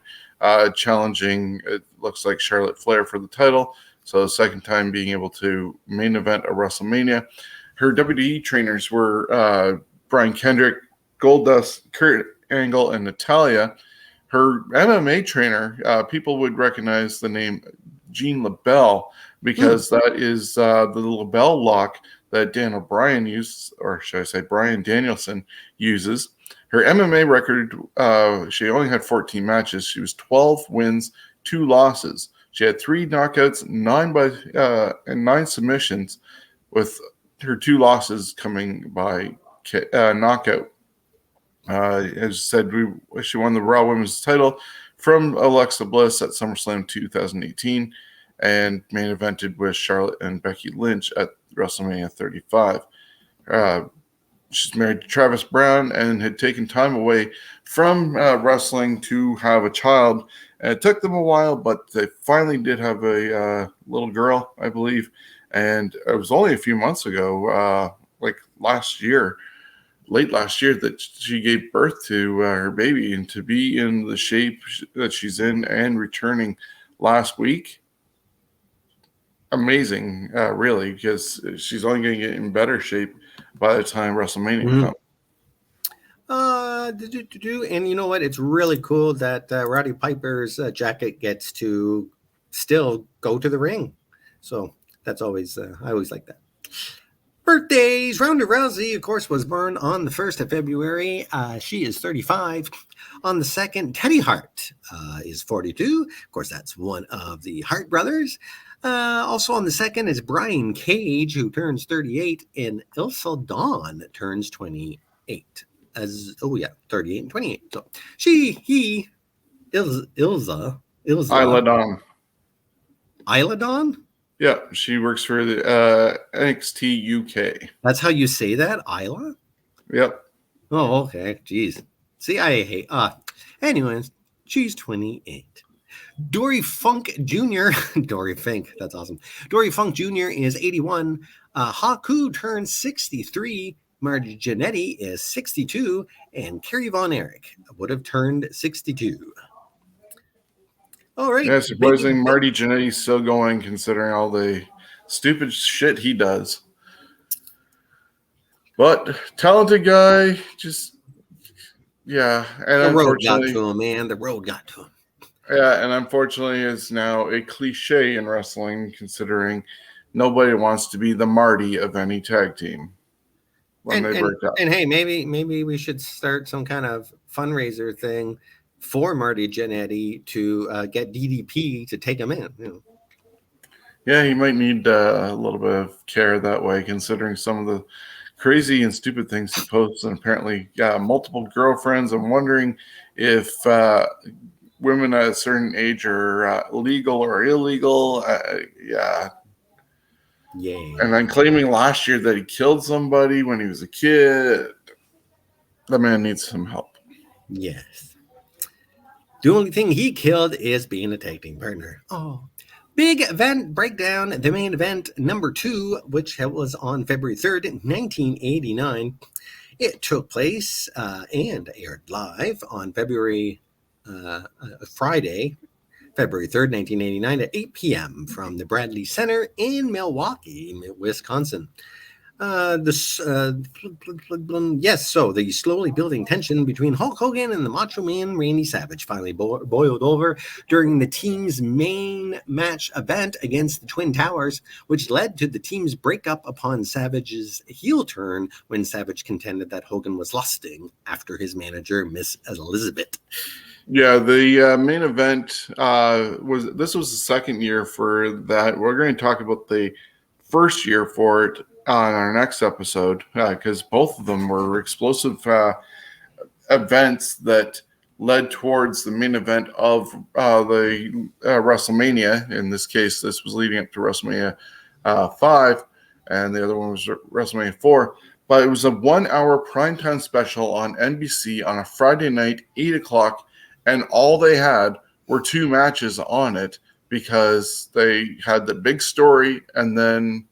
challenging, it looks like, Charlotte Flair for the title. So the second time being able to main event a WrestleMania. Her WWE trainers were Brian Kendrick, Goldust, Kurt Angle, and Natalya. Her MMA trainer, people would recognize the name Jean LaBelle because that is the LaBelle lock that Dan O'Brien uses, or should I say Bryan Danielson uses. Her MMA record, she only had 14 matches. She was 12 wins, 2 losses. She had 3 knockouts, 9 submissions, with her 2 losses coming by knockout. As said, she won the Raw Women's title from Alexa Bliss at SummerSlam 2018 and main evented with Charlotte and Becky Lynch at WrestleMania 35. She's married to Travis Brown and had taken time away from wrestling to have a child. And it took them a while, but they finally did have a little girl, I believe. And it was only a few months ago, like late last year, that she gave birth to her baby, and to be in the shape that she's in and returning last week, amazing, really, because she's only going to get in better shape by the time WrestleMania comes. And you know what? It's really cool that Roddy Piper's jacket gets to still go to the ring. So that's always, I always like that. Birthdays. Ronda Rousey, of course, was born on the 1st of February. She is 35. On the 2nd, Teddy Hart is 42. Of course, that's one of the Hart brothers. Also on the 2nd is Brian Cage, who turns 38, and Ilsa Dawn turns 28. 38 and 28. So Ilsa. Isla Dawn? Yeah, she works for the NXT UK. That's how you say that, Isla? Yep. Oh, okay. Jeez. See, I hate. Anyways, she's 28. Dory Funk Jr. Dory Fink. That's awesome. Dory Funk Jr. is 81. Haku turns 63. Marty Jannetty is 62. And Kerry Von Erich would have turned 62. All right. Yeah, surprising Marty Jannetty's still going considering all the stupid shit he does. But talented guy, just yeah. And the road got unfortunately, to him, man. The road got to him. yeah, and unfortunately, is now a cliche in wrestling, considering nobody wants to be the Marty of any tag team when they break up. And hey, maybe we should start some kind of fundraiser thing for Marty Jannetty to get DDP to take him in. You know. Yeah, he might need a little bit of care that way, considering some of the crazy and stupid things he posts, and apparently multiple girlfriends. I'm wondering if women at a certain age are legal or illegal. Yeah. And then claiming last year that he killed somebody when he was a kid. The man needs some help. Yes. The only thing he killed is being a tag team partner. Oh. Big event breakdown, the main event number 2, which was on February 3rd, 1989. It took place and aired live on Friday, February 3rd, 1989 at 8 p.m. from the Bradley Center in Milwaukee, Wisconsin. So the slowly building tension between Hulk Hogan and the Macho Man Randy Savage finally boiled over during the team's main match event against the Twin Towers, which led to the team's breakup upon Savage's heel turn when Savage contended that Hogan was lusting after his manager, Miss Elizabeth. Yeah, the main event was the second year for that. We're going to talk about the first year for it on our next episode, because both of them were explosive events that led towards the main event of the WrestleMania. In this case, this was leading up to WrestleMania 5, and the other one was WrestleMania 4. But it was a 1-hour primetime special on NBC on a Friday night, 8 o'clock, and all they had were 2 matches on it because they had the big story and then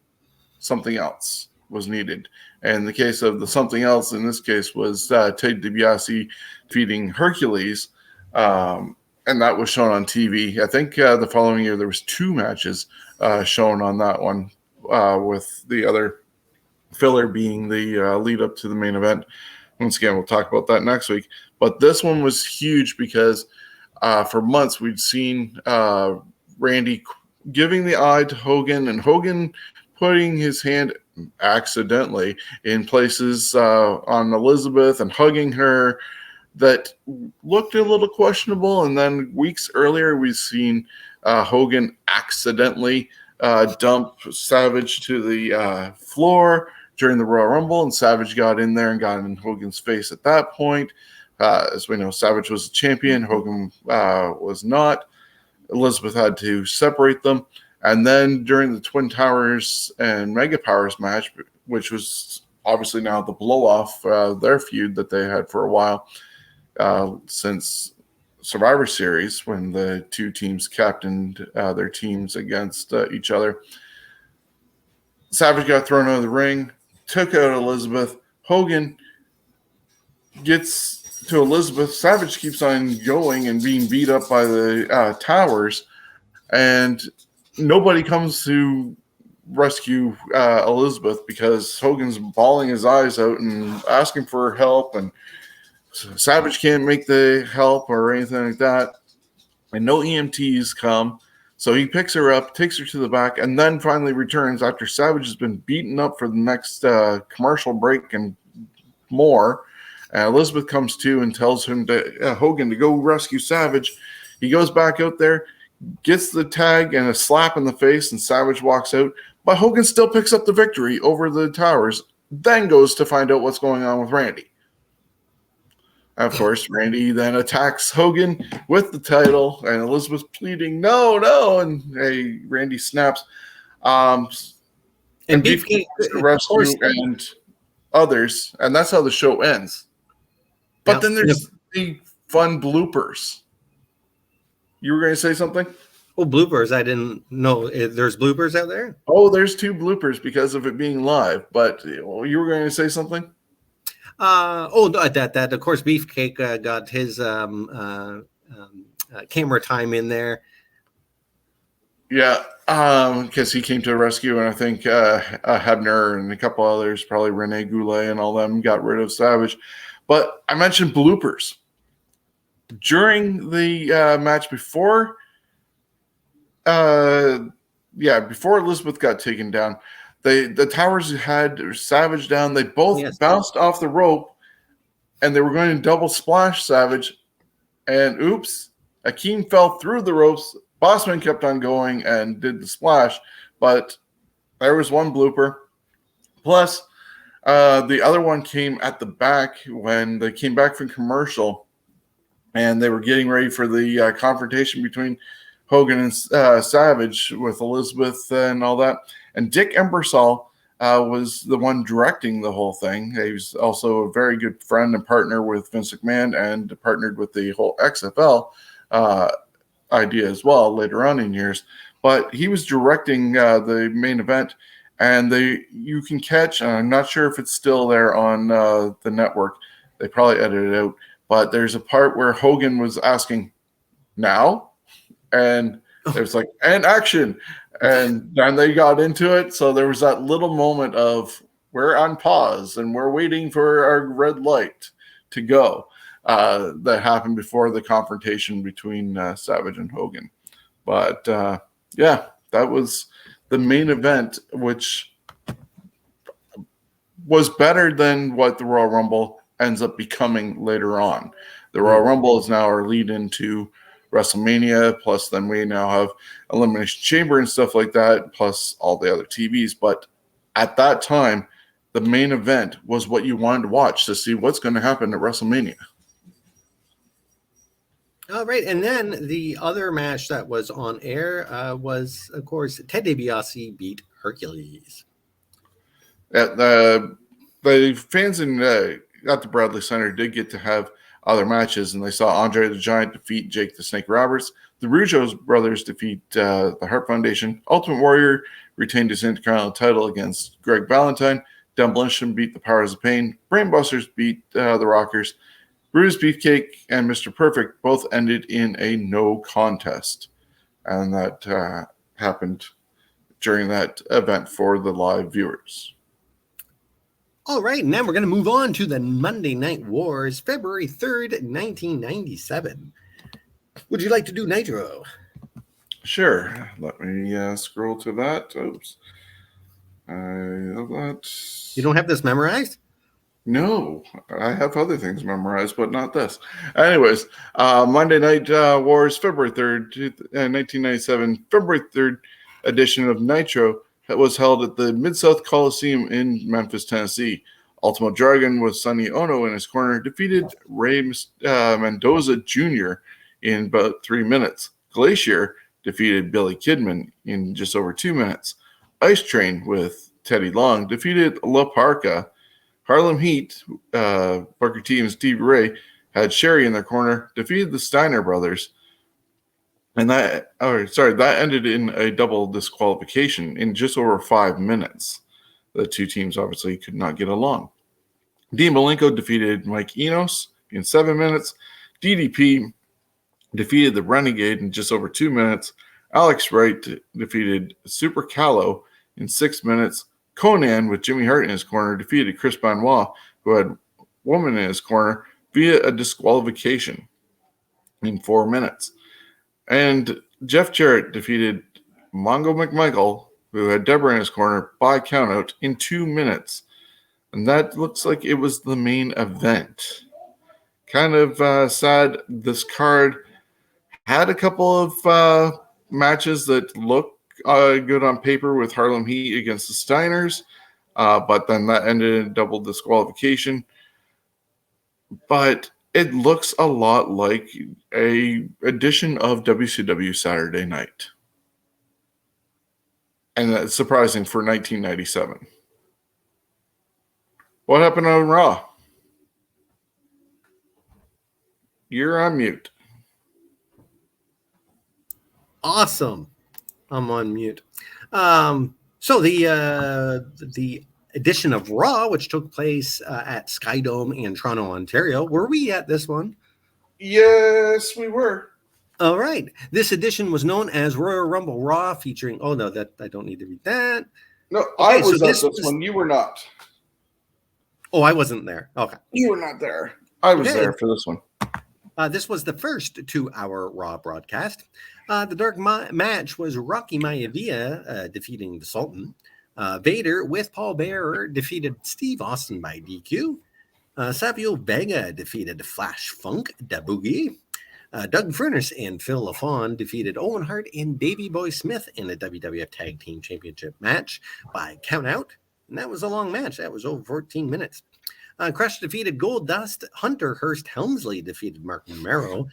something else was needed. And the case of the something else in this case was Ted DiBiase defeating Hercules, and that was shown on TV. I think the following year there was 2 matches shown on that one, with the other filler being the lead up to the main event. Once again, we'll talk about that next week. But this one was huge because for months we'd seen Randy giving the eye to Hogan, and Hogan putting his hand accidentally in places on Elizabeth and hugging her that looked a little questionable. And then weeks earlier, we've seen Hogan accidentally dump Savage to the floor during the Royal Rumble, and Savage got in there and got in Hogan's face at that point. As we know, Savage was a champion, Hogan was not. Elizabeth had to separate them. And then during the Twin Towers and Mega Powers match, which was obviously now the blow-off, their feud that they had for a while since Survivor Series, when the 2 teams captained their teams against each other. Savage got thrown out of the ring, took out Elizabeth. Hogan gets to Elizabeth. Savage keeps on going and being beat up by the Towers, and nobody comes to rescue Elizabeth because Hogan's bawling his eyes out and asking for help, and Savage can't make the help or anything like that, and no EMTs come. So he picks her up, takes her to the back, and then finally returns after Savage has been beaten up for the next commercial break and more. Elizabeth comes to and tells him Hogan to go rescue Savage. He goes back out there, gets the tag and a slap in the face, and Savage walks out. But Hogan still picks up the victory over the Towers, then goes to find out what's going on with Randy. Of course, Randy then attacks Hogan with the title, and Elizabeth's pleading, no, and hey, Randy snaps. And Beefcake rescue and others, and that's how the show ends. But then there's the fun bloopers. You were going to say something? Oh, bloopers. I didn't know. There's bloopers out there? Oh, there's 2 bloopers because of it being live. But you were going to say something? That of course, Beefcake got his camera time in there. Yeah, because he came to the rescue, and I think Hebner and a couple others, probably Rene Goulet and all them, got rid of Savage. But I mentioned bloopers. During the match before Elizabeth got taken down, the Towers had Savage down. They both bounced off the rope, and they were going to double splash Savage. And oops, Akeem fell through the ropes. Bossman kept on going and did the splash, but there was one blooper. Plus, the other one came at the back when they came back from commercial, and they were getting ready for the confrontation between Hogan and Savage with Elizabeth and all that. And Dick Embersall was the one directing the whole thing. He was also a very good friend and partner with Vince McMahon, and partnered with the whole XFL idea as well later on in years. But he was directing the main event, and you can catch, and I'm not sure if it's still there on the network. They probably edited it out. But there's a part where Hogan was asking, now? And there's like, and action. And then they got into it. So there was that little moment of, we're on pause and we're waiting for our red light to go. That happened before the confrontation between Savage and Hogan. But that was the main event, which was better than what the Royal Rumble ends up becoming later on. The Royal Rumble is now our lead into WrestleMania, plus then we now have Elimination Chamber and stuff like that, plus all the other TVs. But at that time, the main event was what you wanted to watch to see what's going to happen at WrestleMania. All right, and then the other match that was on air was, of course, Ted DiBiase beat Hercules. The fans at the Bradley Center did get to have other matches, and they saw Andre the Giant defeat Jake the Snake Roberts. The Rougeau brothers defeat the Hart Foundation. Ultimate Warrior retained his Intercontinental title against Greg Valentine. Demolition beat the Powers of Pain. Brainbusters beat the Rockers. Bruce Beefcake and Mr. Perfect both ended in a no contest. And that happened during that event for the live viewers. All right, and then we're going to move on to the Monday Night Wars, February 3rd, 1997. Would you like to do Nitro? Sure. Let me scroll to that. Oops. You don't have this memorized? No, I have other things memorized, but not this. Anyways, Monday Night Wars, February 3rd, 1997, February 3rd edition of Nitro that was held at the Mid-South Coliseum in Memphis, Tennessee. Ultimo Dragon with Sonny Ono in his corner defeated Ray Mendoza Jr. in about 3 minutes. Glacier defeated Billy Kidman in just over 2 minutes. Ice Train with Teddy Long defeated La Parca. Harlem Heat, Booker T and Stevie Ray had Sherry in their corner, defeated the Steiner brothers. And that ended in a double disqualification in just over 5 minutes. The two teams obviously could not get along. Dean Malenko defeated Mike Enos in 7 minutes. DDP defeated the Renegade in just over 2 minutes. Alex Wright defeated Super Callow in 6 minutes. Conan, with Jimmy Hart in his corner, defeated Chris Benoit, who had Woman in his corner, via a disqualification in 4 minutes. And Jeff Jarrett defeated Mongo McMichael, who had Deborah in his corner, by countout in 2 minutes. And that looks like it was the main event. Kind of sad. This card had a couple of matches that looked good on paper with Harlem Heat against the Steiners, but then that ended in double disqualification. But it looks a lot like a edition of WCW Saturday Night. And that's surprising for 1997. What happened on Raw? You're on mute. Awesome. I'm on mute. So the edition of Raw, which took place at Skydome in Toronto, Ontario. Were we at this one? Yes, we were. All right. This edition was known as Royal Rumble Raw, featuring. Oh no, that I don't need to read that. No, Okay, I was so at this one. You were not. Oh, I wasn't there. Okay. You were not there. I was Okay. there for this one. This was the first 2-hour Raw broadcast. The dark match was Rocky Maivia defeating the Sultan. Vader with Paul Bearer defeated Steve Austin by DQ. Savio Vega defeated Flash Funk Da Boogie. Doug Furnace and Phil LaFawn defeated Owen Hart and Davey Boy Smith in a WWF Tag Team Championship match by countout. And that was a long match. That was over 14 minutes. Crush defeated Gold Dust. Hunter Hearst Helmsley defeated Mark Romero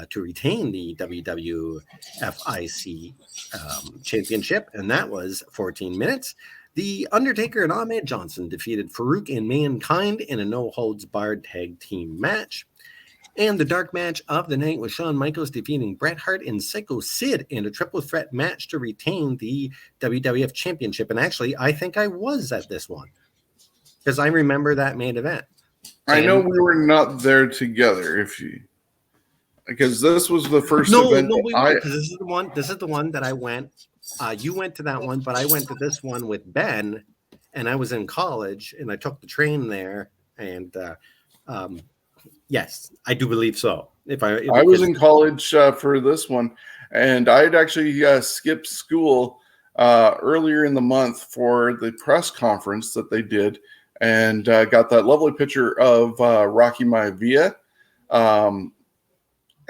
to retain the WWFIC championship, and that was 14 minutes. The Undertaker and Ahmed Johnson defeated Farouk and Mankind in a no-holds-barred tag team match. And the dark match of the night was Shawn Michaels defeating Bret Hart and Psycho Sid in a triple threat match to retain the WWF championship. And actually, I think I was at this one, because I remember that main event. I know we were not there together. Because this was the first event. No, wait, because this is the one. This is the one that I went. You went to that one, but I went to this one with Ben, and I was in college, and I took the train there. And yes, I do believe so. I was in college for this one, and I had actually skipped school earlier in the month for the press conference that they did. And got that lovely picture of Rocky Maivia.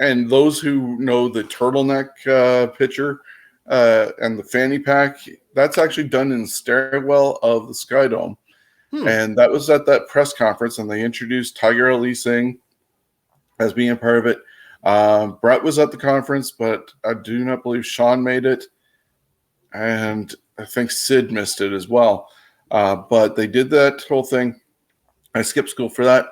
And those who know the turtleneck picture and the fanny pack, that's actually done in the stairwell of the Skydome. And that was at that press conference, and they introduced Tiger Ali Singh as being a part of it. Bret was at the conference, but I do not believe Shawn made it. And I think Sid missed it as well. But they did that whole thing. I skipped school for that.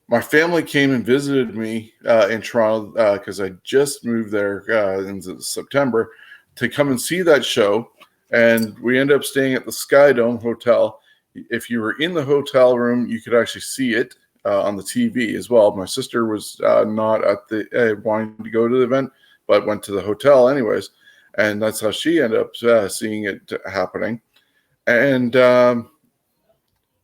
My family came and visited me in Toronto because I just moved there in September to come and see that show. And we ended up staying at the Skydome Hotel. If you were in the hotel room, you could actually see it on the TV as well. My sister was not at the wanting to go to the event, but went to the hotel anyways. And that's how she ended up seeing it happening. And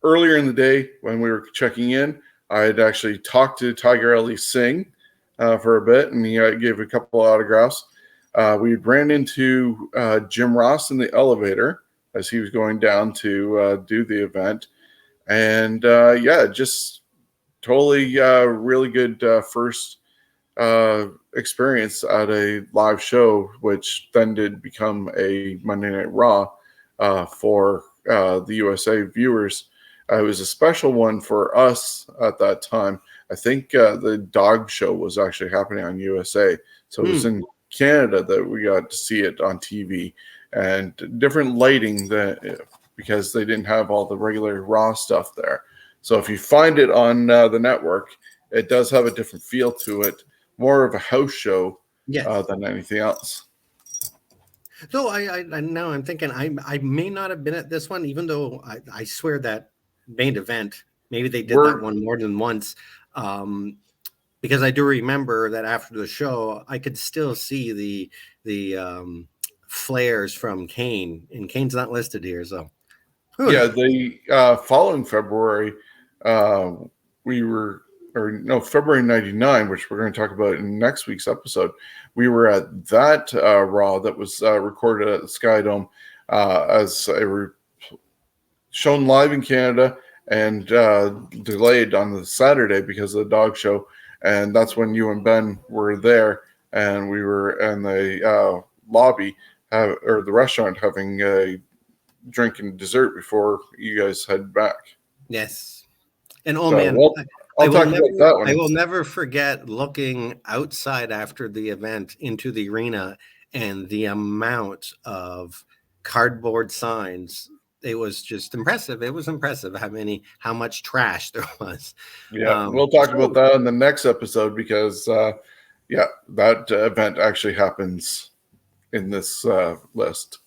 earlier in the day when we were checking in, I had actually talked to Tiger Ali Singh for a bit, and he gave a couple of autographs. We ran into Jim Ross in the elevator as he was going down to do the event. And just totally really good first experience at a live show, which then did become a Monday Night Raw for the USA viewers. It was a special one for us at that time. I think the dog show was actually happening on USA. So it was in Canada that we got to see it on TV, and different lighting because they didn't have all the regular Raw stuff there. So if you find it on the network, it does have a different feel to it, more of a house show than anything else. So I now I'm thinking I may not have been at this one, even though I swear that main event, maybe they did that one more than once, because I do remember that after the show, I could still see the flares from Kane, and Kane's not listed here. So the following February, February 99, which we're going to talk about in next week's episode. We were at that Raw that was recorded at the Skydome as shown live in Canada and delayed on the Saturday because of the dog show. And that's when you and Ben were there, and we were in the lobby or the restaurant having a drink and dessert before you guys head back. Yes. And I will never forget looking outside after the event into the arena and the amount of cardboard signs it was just impressive. It was impressive how much trash there was. Yeah, we'll talk about that in the next episode because, that event actually happens in this list.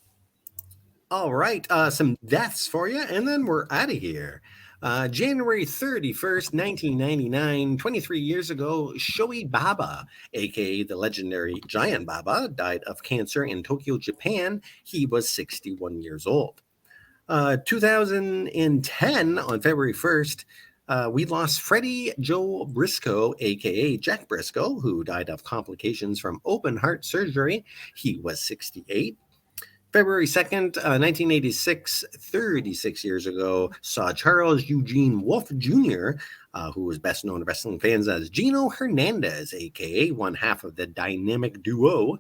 All right, some deaths for you, and then we're out of here. January 31st, 1999, 23 years ago, Shoei Baba, aka the legendary Giant Baba, died of cancer in Tokyo, Japan. He was 61 years old. 2010, on February 1st, we lost Freddie Joe Briscoe, aka Jack Briscoe, who died of complications from open heart surgery. He was 68. February 2nd, 1986, 36 years ago, saw Charles Eugene Wolfe Jr., who was best known to wrestling fans as Gino Hernandez, a.k.a. one half of the dynamic duo,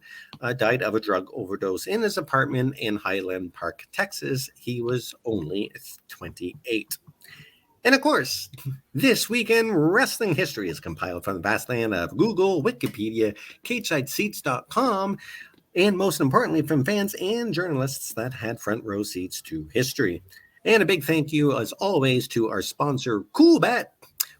died of a drug overdose in his apartment in Highland Park, Texas. He was only 28. And of course, this weekend, wrestling history is compiled from the vast land of Google, Wikipedia, CageSideSeats.com, and most importantly, from fans and journalists that had front row seats to history. And a big thank you, as always, to our sponsor, Coolbet.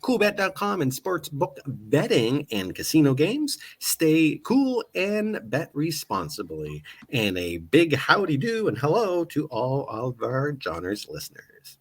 Coolbet.com and sportsbook betting and casino games. Stay cool and bet responsibly. And a big howdy do and hello to all of our Johners listeners.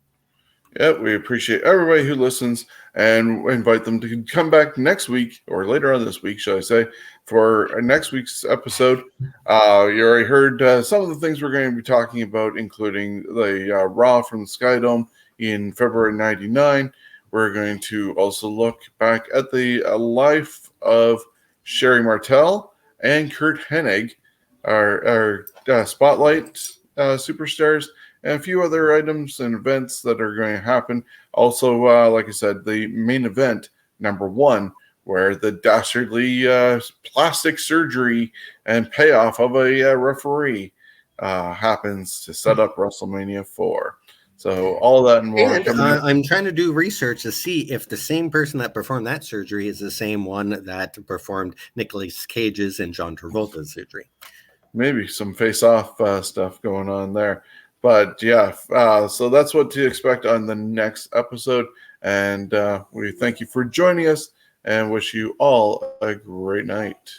Yeah, we appreciate everybody who listens and invite them to come back next week or later on this week, shall I say, for next week's episode. You already heard some of the things we're going to be talking about, including the Raw from the Sky Dome in February 99. We're going to also look back at the life of Sherry Martel and Kurt Hennig, our Spotlight superstars, and a few other items and events that are going to happen. Also, like I said, the main event, number 1, where the dastardly plastic surgery and payoff of a referee happens to set up WrestleMania 4. So all that and more. And I'm trying to do research to see if the same person that performed that surgery is the same one that performed Nicolas Cage's and John Travolta's surgery. Maybe some face-off stuff going on there. But yeah, so that's what to expect on the next episode. And we thank you for joining us and wish you all a great night.